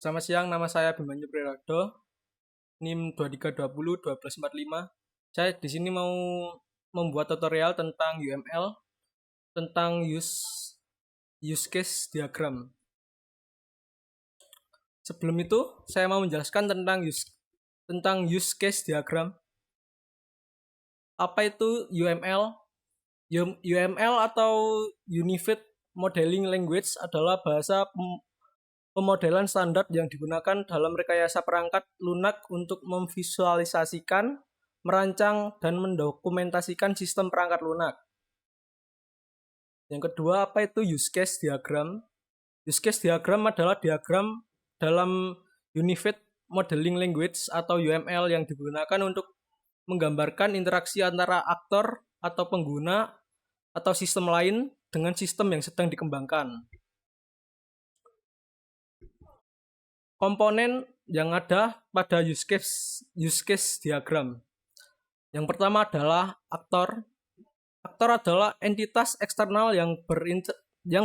Selamat siang, nama saya Abimanyu Prirado, NIM 23201245. Saya di sini mau membuat tutorial tentang UML, tentang use case diagram. Sebelum itu, saya mau menjelaskan tentang use case diagram. Apa itu UML? UML atau Unified Modeling Language adalah bahasa pemodelan standar yang digunakan dalam rekayasa perangkat lunak untuk memvisualisasikan, merancang, dan mendokumentasikan sistem perangkat lunak. Yang kedua, apa itu use case diagram? Use case diagram adalah diagram dalam Unified Modeling Language atau UML yang digunakan untuk menggambarkan interaksi antara aktor atau pengguna atau sistem lain dengan sistem yang sedang dikembangkan. Komponen yang ada pada use case diagram. Yang pertama adalah aktor. Aktor adalah entitas eksternal yang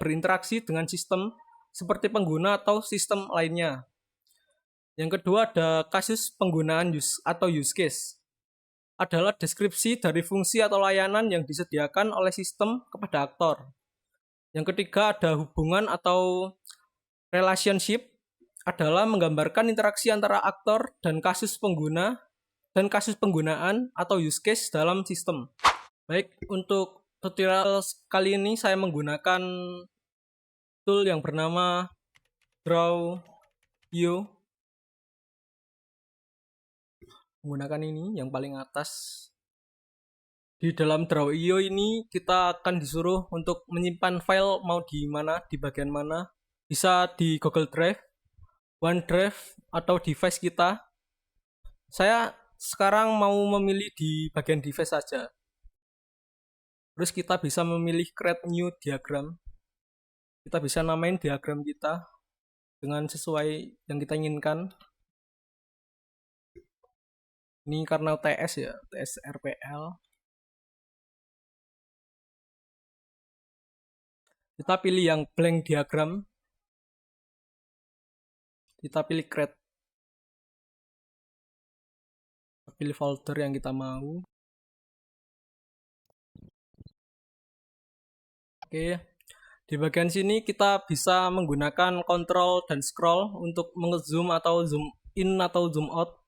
berinteraksi dengan sistem seperti pengguna atau sistem lainnya. Yang kedua ada kasus penggunaan use case. Adalah deskripsi dari fungsi atau layanan yang disediakan oleh sistem kepada aktor. Yang ketiga ada hubungan atau relationship, adalah menggambarkan interaksi antara aktor dan kasus penggunaan atau use case dalam sistem. Baik, untuk tutorial kali ini saya menggunakan tool yang bernama Draw.io. Menggunakan ini yang paling atas. Di dalam Draw.io ini kita akan disuruh untuk menyimpan file mau di mana, di bagian mana. Bisa di Google Drive, OneDrive, atau device kita. Saya sekarang mau memilih di bagian device saja. Terus kita bisa memilih create new diagram. Kita bisa namain diagram kita dengan sesuai yang kita inginkan. Ini karena UTS ya, UTS RPL. Kita pilih yang blank diagram. Kita pilih create. Kita pilih folder yang kita mau. Oke. Di bagian sini kita bisa menggunakan control dan scroll untuk menge-zoom atau zoom in atau zoom out.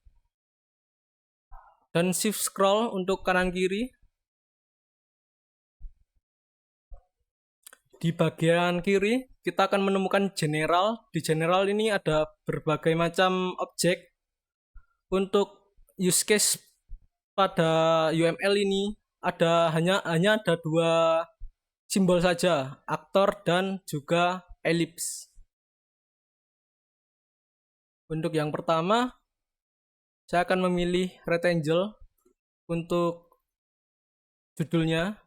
Dan shift scroll untuk kanan kiri. Di bagian kiri kita akan menemukan general. Di general ini ada berbagai macam objek. Untuk use case pada UML ini hanya ada dua simbol saja, aktor dan juga ellipse. Untuk yang pertama, saya akan memilih rectangle untuk judulnya.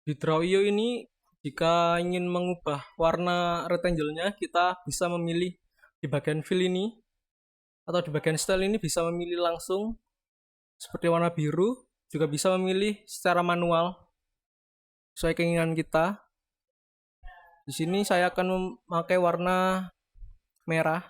Di Draw.io ini, jika ingin mengubah warna rectangle-nya, kita bisa memilih di bagian fill ini, atau di bagian style ini bisa memilih langsung seperti warna biru, juga bisa memilih secara manual sesuai keinginan kita. Di sini saya akan memakai warna merah.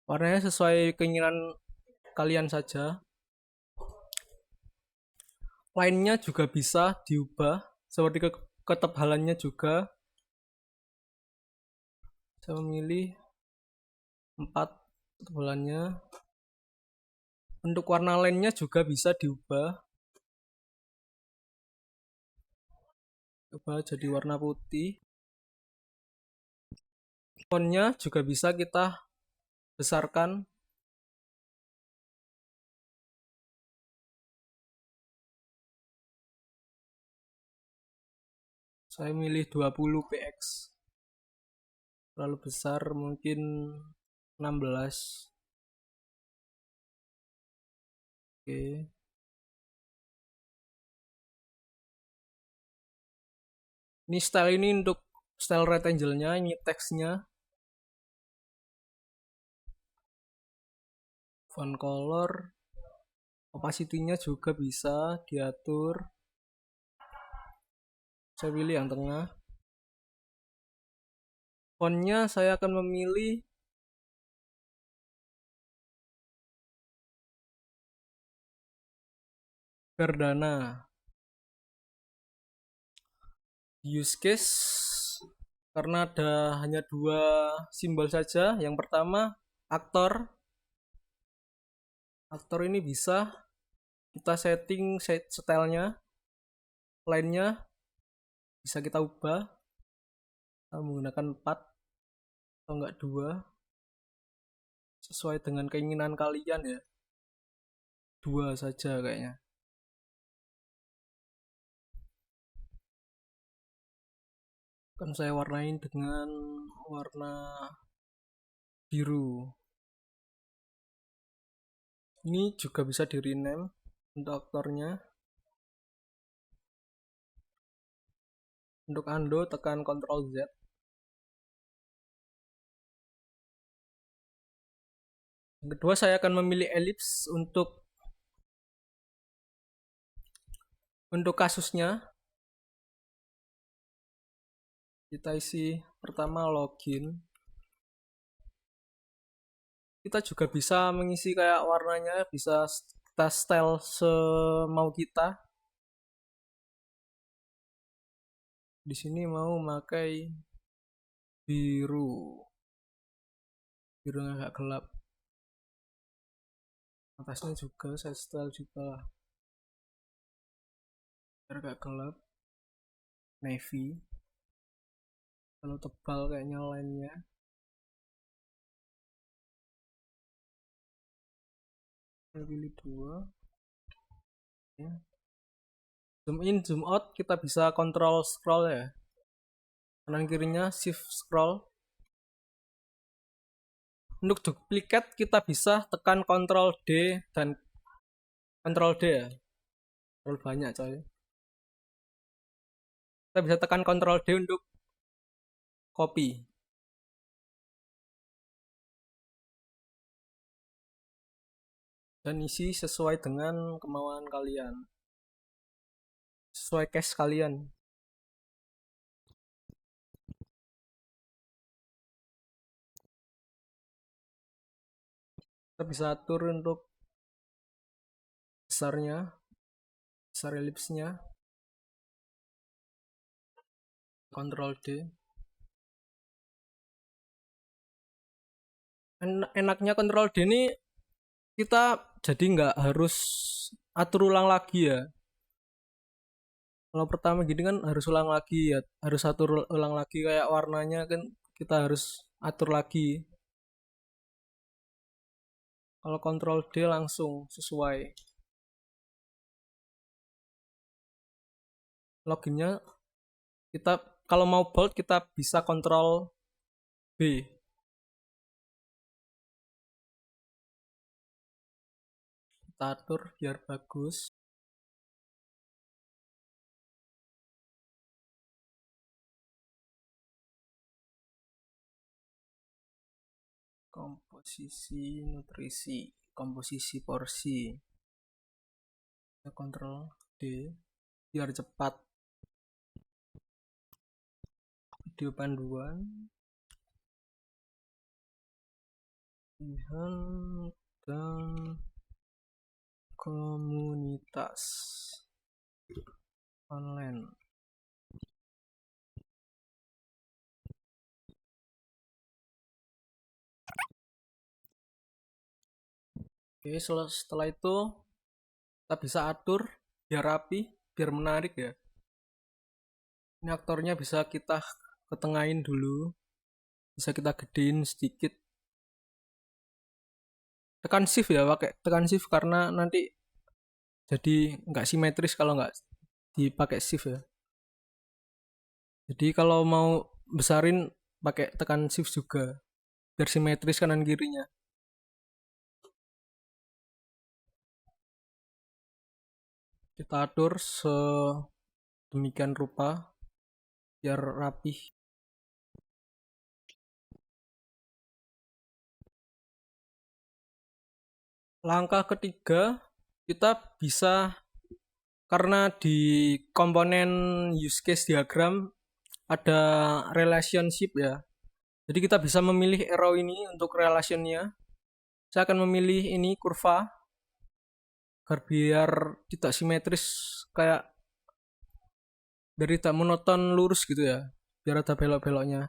Warnanya sesuai keinginan kalian saja. Lainnya juga bisa diubah seperti ketebalannya juga. Saya memilih 4 ketebalannya. Untuk warna lainnya juga bisa diubah. Coba jadi warna putih. Fontnya juga bisa kita besarkan. Saya milih 20 px. Terlalu besar, mungkin 16. Oke. Ini style ini untuk style rectangle-nya, ini teksnya. font color, opacity-nya juga bisa diatur. Saya pilih yang tengah. Fontnya saya akan memilih Verdana. Use case karena ada hanya dua simbol saja. Yang pertama aktor. Aktor ini bisa kita setting stylenya, line-nya bisa kita ubah. Kita menggunakan 4 atau enggak 2 sesuai dengan keinginan kalian ya. 2 saja kayaknya. Akan saya warnain dengan warna biru. Ini juga bisa di rename untuk aktornya. Untuk undo tekan Ctrl Z. Yang kedua saya akan memilih ellipse untuk kasusnya. Kita isi pertama login. Kita juga bisa mengisi kayak warnanya, bisa kita style semau kita. Di sini mau memakai biru. Biru agak gelap. Atasnya juga saya style juga lah. Biar agak gelap. Navy. Kalau tebal kayaknya line-nya. Saya pilih 2. Ya. Zoom in, zoom out kita bisa kontrol scroll ya. Kanan kirinya shift scroll. Untuk duplikat kita bisa tekan Ctrl D dan Ctrl D ya. Terlalu banyak coy. Kita bisa tekan Ctrl D untuk copy. Dan isi sesuai dengan kemauan kalian. Sesuai case kalian. Kita bisa atur untuk besarnya, besar ellipse-nya. Ctrl D. Enaknya Ctrl D ini kita jadi nggak harus atur ulang lagi ya. Kalau pertama gini kan harus ulang lagi ya, harus atur ulang lagi kayak warnanya kan kita harus atur lagi. Kalau Ctrl D langsung sesuai. Loginnya kita kalau mau bold kita bisa Ctrl B. Kita atur biar bagus. Komposisi nutrisi, komposisi porsi. Kita Ctrl D biar cepat. Video panduan. Pilihan dan komunitas online. Oke, setelah itu kita bisa atur biar rapi, biar menarik ya. Ini aktornya bisa kita ketengahin dulu, bisa kita gedein sedikit. Tekan shift ya, pakai tekan shift karena nanti jadi nggak simetris kalau nggak dipakai shift ya. Jadi kalau mau besarin pakai tekan shift juga biar simetris kanan kirinya. Kita atur sedemikian rupa biar rapih. Langkah ketiga, kita bisa karena di komponen use case diagram ada relationship ya. Jadi kita bisa memilih arrow ini untuk relationnya. Saya akan memilih ini kurva agar biar tidak simetris kayak dari tak monoton lurus gitu ya. Biar ada belok-beloknya.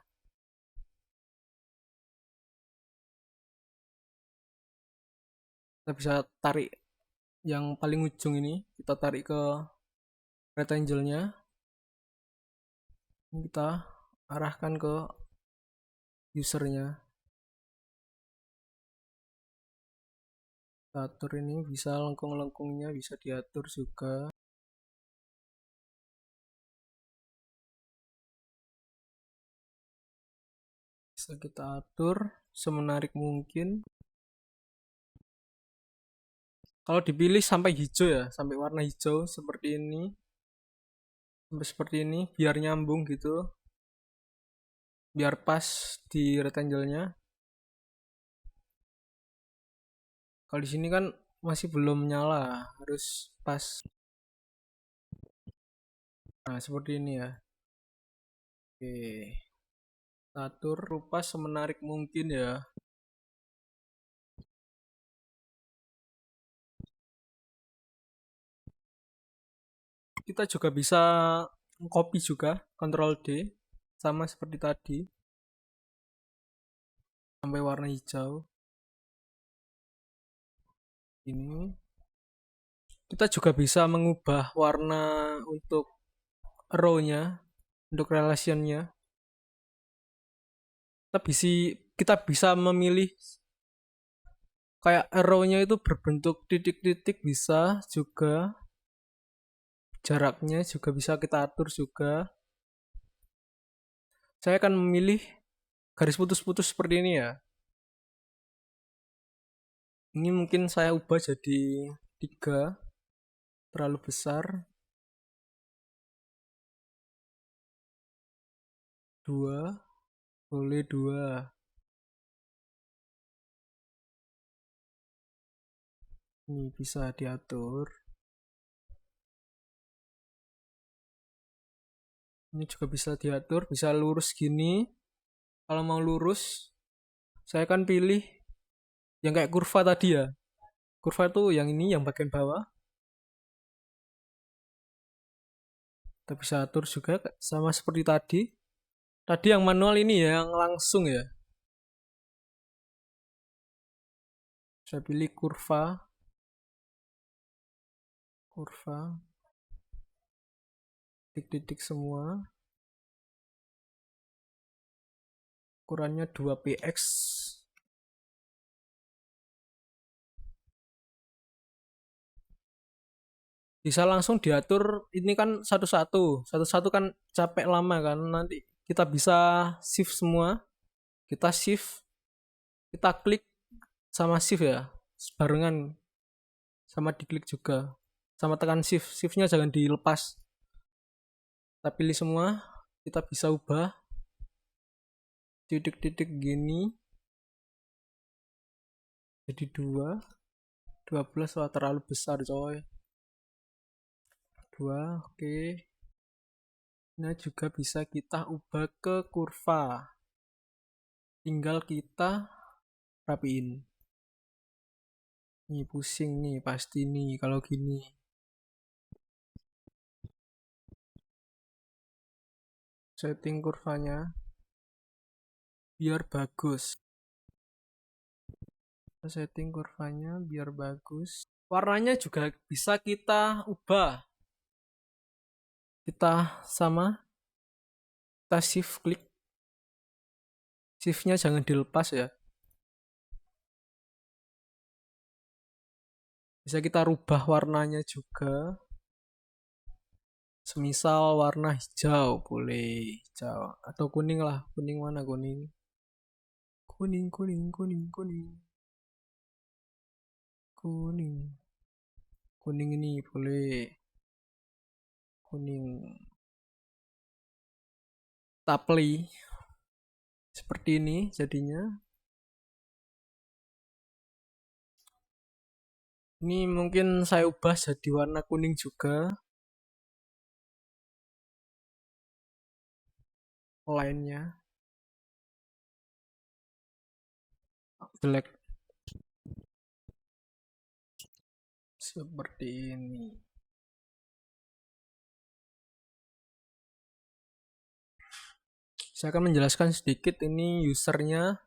Kita bisa tarik yang paling ujung ini, kita tarik ke rectangle-nya. Kita arahkan ke usernya. Kita atur ini, bisa lengkung-lengkungnya bisa diatur juga. Bisa kita atur semenarik mungkin. Kalau dipilih sampai hijau ya, sampai warna hijau seperti ini. Sampai seperti ini, biar nyambung gitu. Biar pas di rectangle-nya. Kalau di sini kan masih belum nyala, harus pas. Nah, seperti ini ya. Oke. Kita atur rupa semenarik mungkin ya. Kita juga bisa copy juga, Ctrl D, sama seperti tadi, sampai warna hijau. Ini kita juga bisa mengubah warna untuk row-nya, untuk relation-nya. Kita bisa memilih kayak arrow-nya itu berbentuk titik-titik, bisa juga jaraknya juga bisa kita atur juga. Saya akan memilih garis putus-putus seperti ini ya. Ini mungkin saya ubah jadi 3, terlalu besar. 2, boleh 2. Ini bisa diatur. Ini juga bisa diatur, bisa lurus gini. Kalau mau lurus, saya akan pilih yang kayak kurva tadi ya. Kurva itu yang ini, yang bagian bawah. Kita bisa atur juga sama seperti tadi. Tadi yang manual ini ya, yang langsung ya. Saya pilih kurva. Kurva. Titik-titik semua. Ukurannya 2px. Bisa langsung diatur, ini kan satu-satu. Satu-satu kan capek lama kan. Nanti kita bisa shift semua. Kita shift. Kita klik sama shift ya. Barengan. Sama diklik juga. Sama tekan shift. Shiftnya jangan dilepas. Kita pilih semua. Kita bisa ubah. Titik-titik gini. Jadi 2. 12, wah terlalu besar coy. 2, oke. Nah juga bisa kita ubah ke kurva. Tinggal kita rapiin. Nih pusing nih pasti nih kalau gini. Setting kurvanya biar bagus. Setting kurvanya biar bagus. Warnanya juga bisa kita ubah. Kita sama. Kita shift klik. Shiftnya jangan dilepas ya. Bisa kita rubah warnanya juga. Semisal warna hijau boleh hijau atau kuning lah. Kuning mana kuning? Kuning, kuning, kuning, kuning. Kuning. Kuning ini boleh. Kuning. Tapli. Seperti ini jadinya. Ini mungkin saya ubah jadi warna kuning juga, line-nya jelek seperti ini. Saya akan menjelaskan sedikit ini usernya.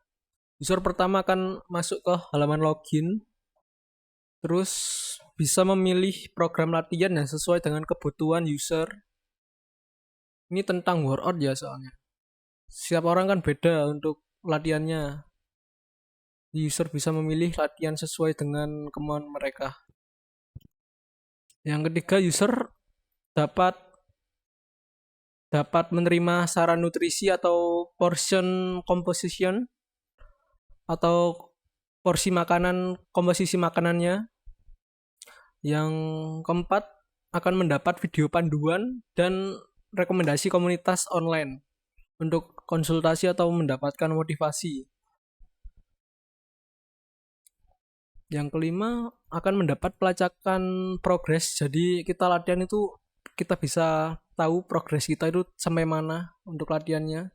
User pertama akan masuk ke halaman login, terus bisa memilih program latihan yang sesuai dengan kebutuhan user. Ini tentang workout ya soalnya. Setiap orang kan beda untuk latihannya. User bisa memilih latihan sesuai dengan kemauan mereka. Yang ketiga, user dapat dapat menerima saran nutrisi atau portion composition atau porsi makanan, komposisi makanannya. Yang keempat, akan mendapat video panduan dan rekomendasi komunitas online untuk konsultasi atau mendapatkan motivasi. Yang kelima, akan mendapat pelacakan progres. Jadi kita latihan itu kita bisa tahu progres kita itu sampai mana untuk latihannya.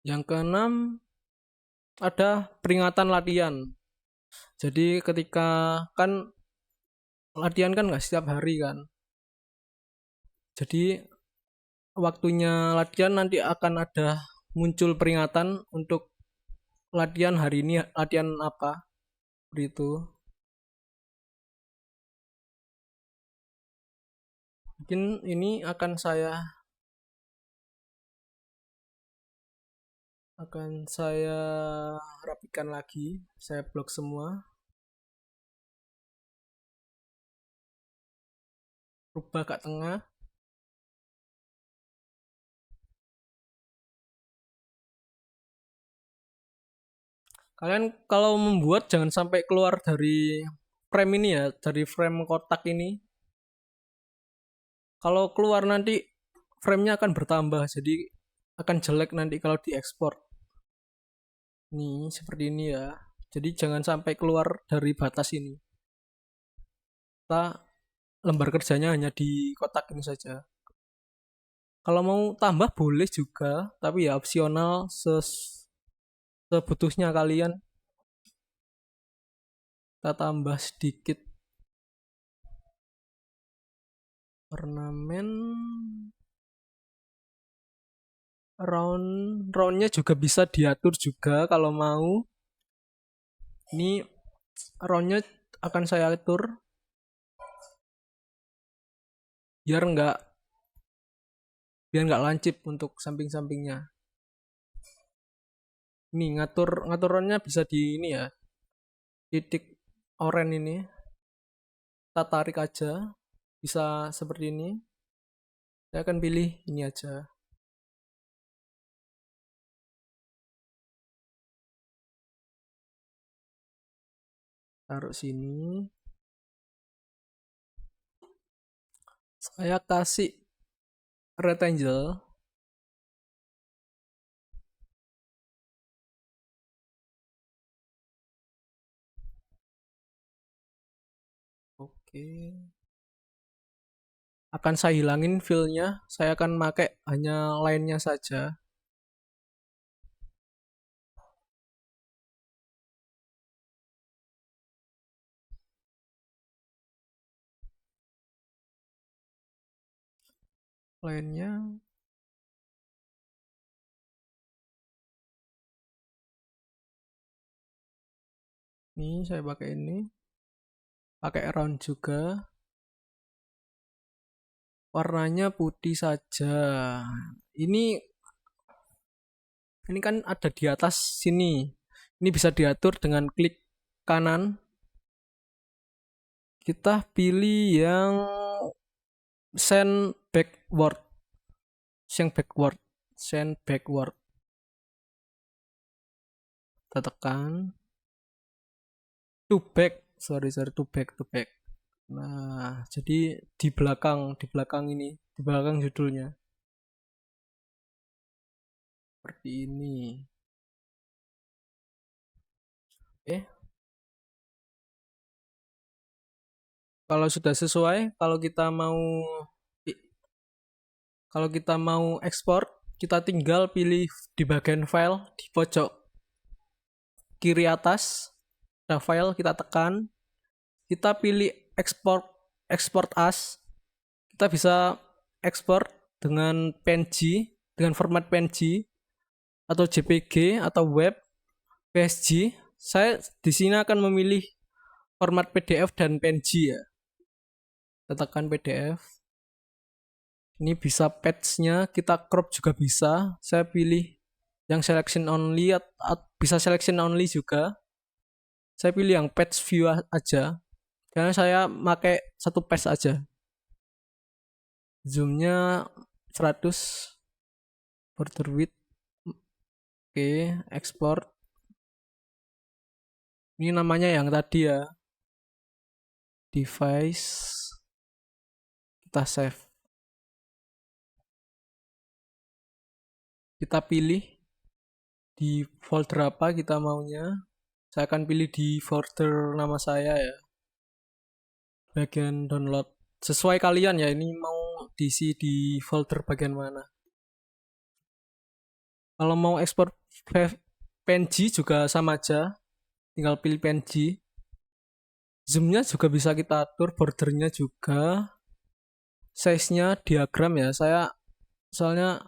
Yang keenam, ada peringatan latihan. Jadi ketika kan latihan kan nggak setiap hari kan. Jadi waktunya latihan nanti akan ada muncul peringatan untuk latihan hari ini latihan apa seperti itu. Mungkin ini akan saya rapikan lagi, saya blok semua, rubah ke tengah. Kalian kalau membuat jangan sampai keluar dari frame ini ya, dari frame kotak ini. Kalau keluar nanti frame-nya akan bertambah, jadi akan jelek nanti kalau diekspor. Nih, seperti ini ya. Jadi jangan sampai keluar dari batas ini. Kita lembar kerjanya hanya di kotak ini saja. Kalau mau tambah boleh juga, tapi ya opsional sebutuhnya kalian. Kita tambah sedikit ornamen. Roundnya juga bisa diatur juga kalau mau. Ini roundnya akan saya atur biar nggak lancip untuk samping-sampingnya. Ini ngaturannya bisa di ini ya, titik oranye ini. Kita tarik aja, bisa seperti ini. Saya akan pilih ini aja. Taruh sini. Saya kasih rectangle. Oke. Akan saya hilangin fill-nya. Saya akan pakai hanya line-nya saja. Line-nya ini saya pakai ini. Pakai round juga. Warnanya putih saja. Ini kan ada di atas sini. Ini bisa diatur dengan klik kanan. Kita pilih yang send backward. Send backward. Send backward. Kita tekan. To back. Sorry, to back. Nah, jadi di belakang ini, di belakang judulnya. Seperti ini. Oke. Kalau sudah sesuai, kalau kita mau ekspor, kita tinggal pilih di bagian file di pojok kiri atas, ada file, kita tekan, kita pilih export export as. Kita bisa ekspor dengan PNG, dengan format PNG atau JPG atau web, PSG. Saya di sini akan memilih format PDF dan PNG ya. Kita tekan PDF. Ini bisa patch-nya, kita crop juga bisa. Saya pilih yang selection only, bisa selection only juga. Saya pilih yang patch view aja. Karena saya pakai satu patch aja. Zoom-nya 100, border width. Oke, export. Ini namanya yang tadi ya. Device. Kita save. Kita pilih di folder apa kita maunya. Saya akan pilih di folder nama saya ya. Bagian download. Sesuai kalian ya, ini mau diisi di folder bagian mana. Kalau mau ekspor PNG juga sama aja. Tinggal pilih PNG. Zoom-nya juga bisa kita atur, bordernya juga. Size-nya diagram ya. Saya soalnya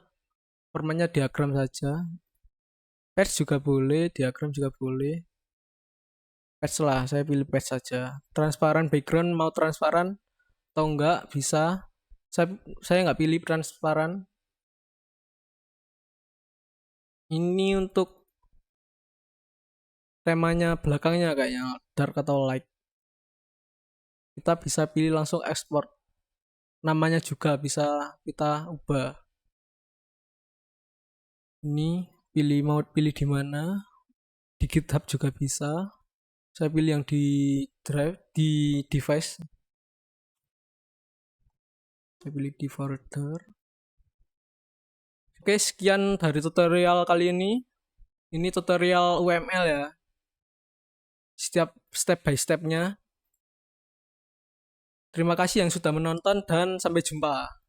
formatnya diagram saja. Patch juga boleh, diagram juga boleh. Patch lah, saya pilih patch saja. Transparan background, mau transparan atau enggak bisa. Saya nggak pilih transparan. Ini untuk temanya belakangnya kayaknya dark atau light. Kita bisa pilih langsung export. Namanya juga bisa kita ubah. Ini mau pilih di mana. Di GitHub juga bisa. Saya pilih yang di drive, di device. Saya pilih di folder. Oke, sekian dari tutorial kali ini. Ini tutorial UML ya. Setiap step by stepnya. Terima kasih yang sudah menonton dan sampai jumpa.